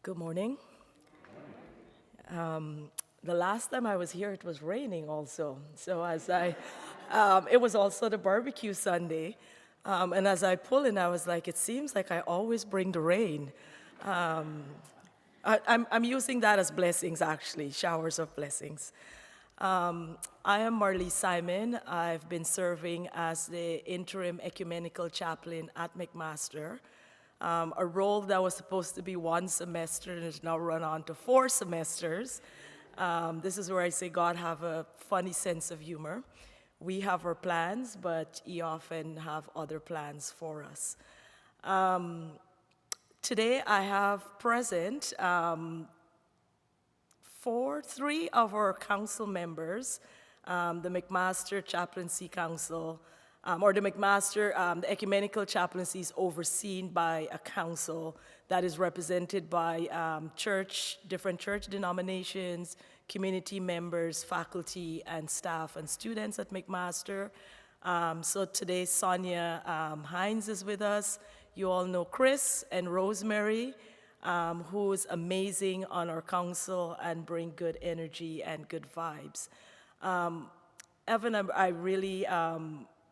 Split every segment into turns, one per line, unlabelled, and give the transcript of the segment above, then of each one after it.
Good morning. The last time I was here, it was raining also. So it was also the barbecue Sunday. And as I pull in, I was like, it seems like I always bring the rain. I'm using that as blessings, actually, showers of blessings. I am Marlice Simon. I've been serving as the interim ecumenical chaplain at McMaster. A role that was supposed to be one semester and has now run on to 4 semesters. This is where I say God have a funny sense of humor. We have our plans, but He often have other plans for us. Today I have present 3 of our council members, the McMaster Chaplaincy Council, or the McMaster, the ecumenical chaplaincy is overseen by a council that is represented by different church denominations, community members, faculty, and staff and students at McMaster. So today Sonia Hines is with us. You all know Chris and Rosemary, who is amazing on our council and bring good energy and good vibes. Evan,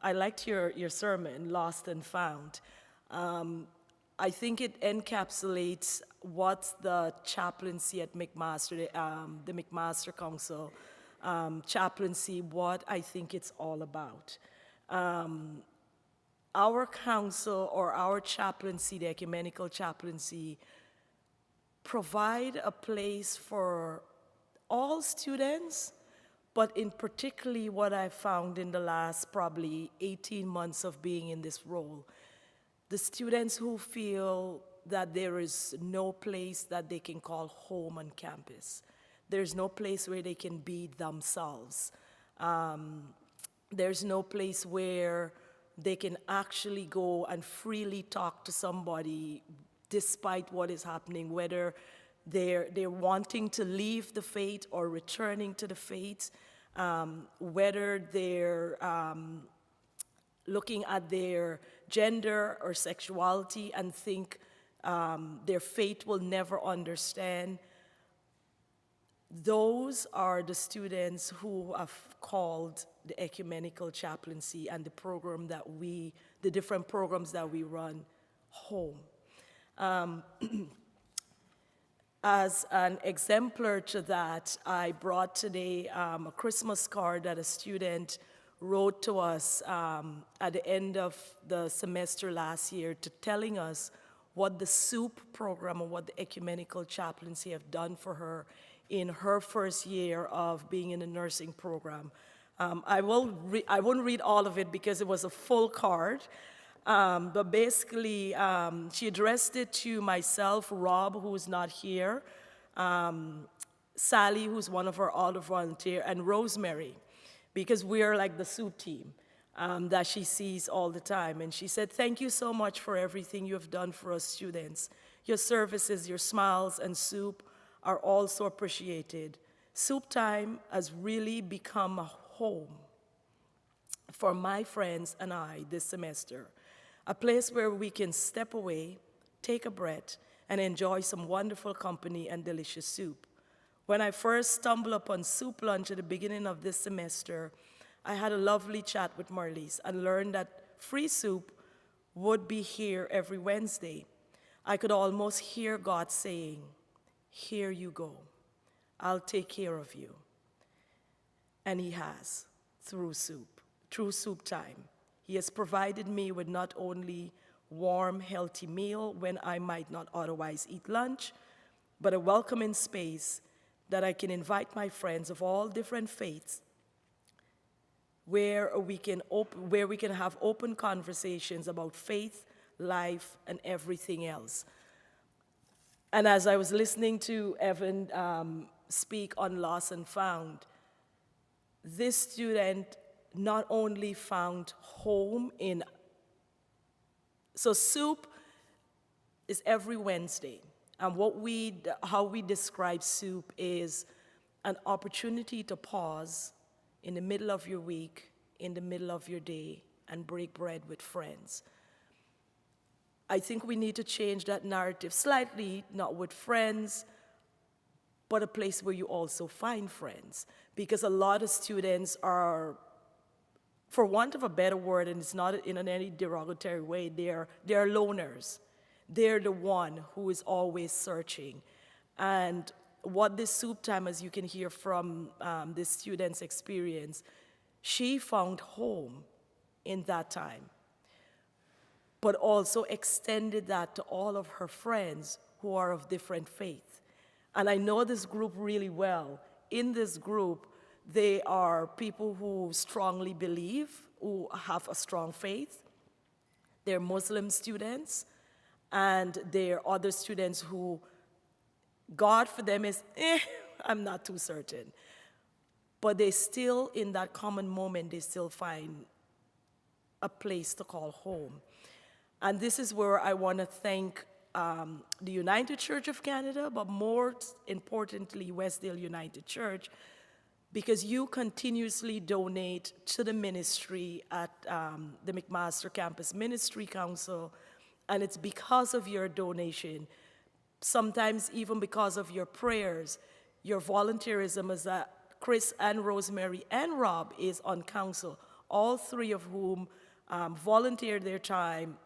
I liked your sermon, Lost and Found. I think it encapsulates what the chaplaincy at McMaster, the McMaster Council chaplaincy, what I think it's all about. Our council or our chaplaincy, the ecumenical chaplaincy, provide a place for all students, but in particularly what I found in the last probably 18 months of being in this role, the students who feel that there is no place that they can call home on campus. There's no place where they can be themselves. There's no place where they can actually go and freely talk to somebody despite what is happening, whether they're wanting to leave the faith or returning to the faith, whether they're looking at their gender or sexuality and think their faith will never understand. Those are the students who have called the ecumenical chaplaincy and the different programs that we run home. As an exemplar to that, I brought today a Christmas card that a student wrote to us at the end of the semester last year telling us what the SOUP program or what the ecumenical chaplaincy have done for her in her first year of being in the nursing program. I won't read all of it because it was a full card. But basically, she addressed it to myself, Rob, who is not here, Sally, who's one of our altar volunteers, and Rosemary, because we're like the soup team that she sees all the time. And she said, "Thank you so much for everything you have done for us students. Your services, your smiles, and soup are also appreciated. Soup time has really become a home for my friends and I this semester. A place where we can step away, take a breath, and enjoy some wonderful company and delicious soup. When I first stumbled upon soup lunch at the beginning of this semester, I had a lovely chat with Marlice and learned that free soup would be here every Wednesday. I could almost hear God saying, 'Here you go. I'll take care of you.' And He has, through soup time. He has provided me with not only warm, healthy meal when I might not otherwise eat lunch, but a welcoming space that I can invite my friends of all different faiths, where we can have open conversations about faith, life, and everything else." And as I was listening to Evan speak on Lost and Found, this student not only found home so soup is every Wednesday. And how we describe soup is an opportunity to pause in the middle of your week, in the middle of your day, and break bread with friends. I think we need to change that narrative slightly, not with friends, but a place where you also find friends. Because a lot of students are, for want of a better word, and it's not in any derogatory way, they're loners. They're the one who is always searching. And what this soup time, as you can hear from this student's experience, she found home in that time, but also extended that to all of her friends who are of different faith. And I know this group really well. In this group, they are people who strongly believe, who have a strong faith. They're Muslim students, and they're other students who God for them is, I'm not too certain. But they still, in that common moment, they still find a place to call home. And this is where I want to thank the United Church of Canada, but more importantly, Westdale United Church, because you continuously donate to the ministry at the McMaster Campus Ministry Council, and it's because of your donation, sometimes even because of your prayers, your volunteerism, is that Chris and Rosemary and Rob is on council, all three of whom volunteered their time.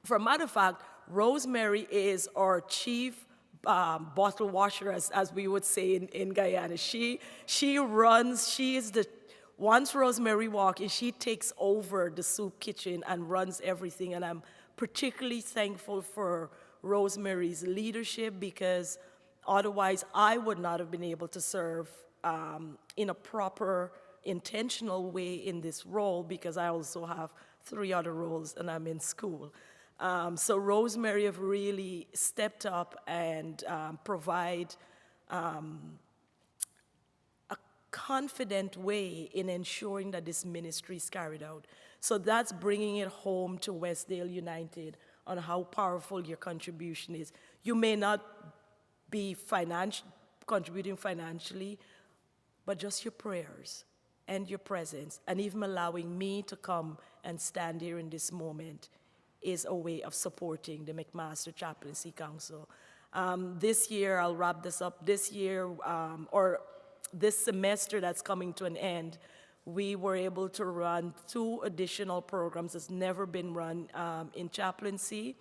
For a matter of fact, Rosemary is our chief bottle washer, as we would say in Guyana. She is the, once Rosemary walks in, she takes over the soup kitchen and runs everything. And I'm particularly thankful for Rosemary's leadership, because otherwise I would not have been able to serve in a proper, intentional way in this role, because I also have 3 other roles and I'm in school. So Rosemary have really stepped up and provide a confident way in ensuring that this ministry is carried out. So that's bringing it home to Westdale United on how powerful your contribution is. You may not be contributing financially, but just your prayers and your presence, and even allowing me to come and stand here in this moment, is a way of supporting the McMaster Chaplaincy Council. This year, I'll wrap this up, this year, or this semester that's coming to an end, we were able to run 2 additional programs that's never been run in chaplaincy.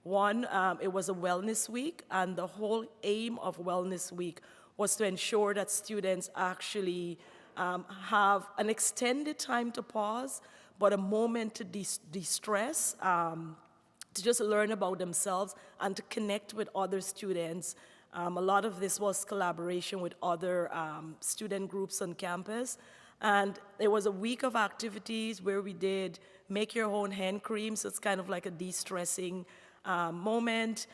One, it was a wellness week, and the whole aim of Wellness Week was to ensure that students actually have an extended time to pause, but a moment to de-stress, to just learn about themselves and to connect with other students. A lot of this was collaboration with other student groups on campus. And it was a week of activities where we did make your own hand cream, so it's kind of like a de-stressing moment.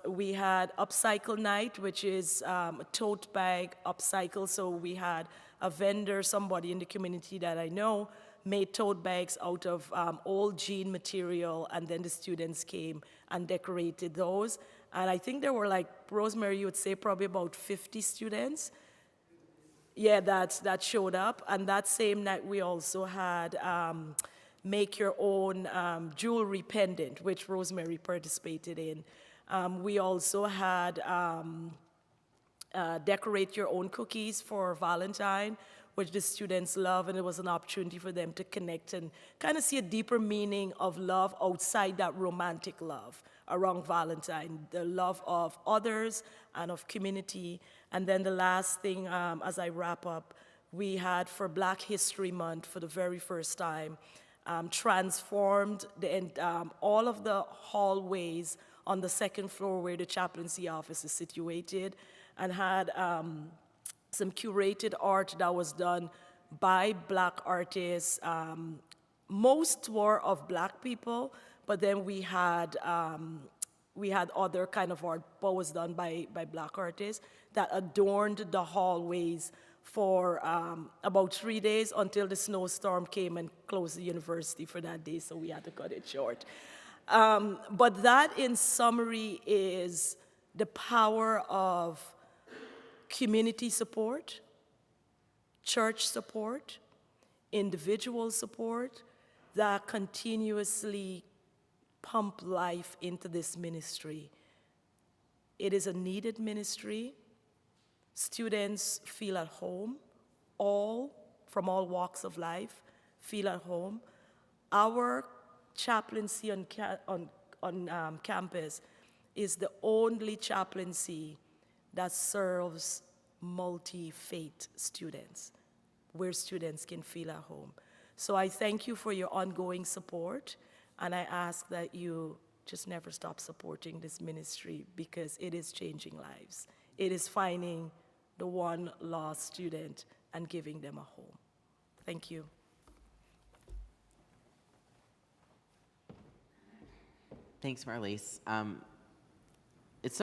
We had upcycle night, which is a tote bag upcycle. So we had a vendor, somebody in the community that I know, made tote bags out of old jean material, and then the students came and decorated those. And I think there were, like, Rosemary, you would say probably about 50 students. Yeah, that showed up. And that same night we also had make your own jewelry pendant, which Rosemary participated in. We also had decorate your own cookies for Valentine, which the students love, and it was an opportunity for them to connect and kind of see a deeper meaning of love outside that romantic love around Valentine, the love of others and of community. And then the last thing, as I wrap up, we had for Black History Month for the very first time, transformed all of the hallways on the 2nd floor where the chaplaincy office is situated, and had some curated art that was done by Black artists. Most were of Black people, but then we had other kind of art that was done by Black artists that adorned the hallways for about 3 days until the snowstorm came and closed the university for that day, so we had to cut it short. But that, in summary, is the power of community support, church support, individual support that continuously pump life into this ministry. It is a needed ministry. Students feel at home, from all walks of life, feel at home. Our chaplaincy on campus is the only chaplaincy that serves multi-faith students, where students can feel at home. So I thank you for your ongoing support, and I ask that you just never stop supporting this ministry, because it is changing lives. It is finding the one lost student and giving them a home. Thank you.
Thanks, Marlice.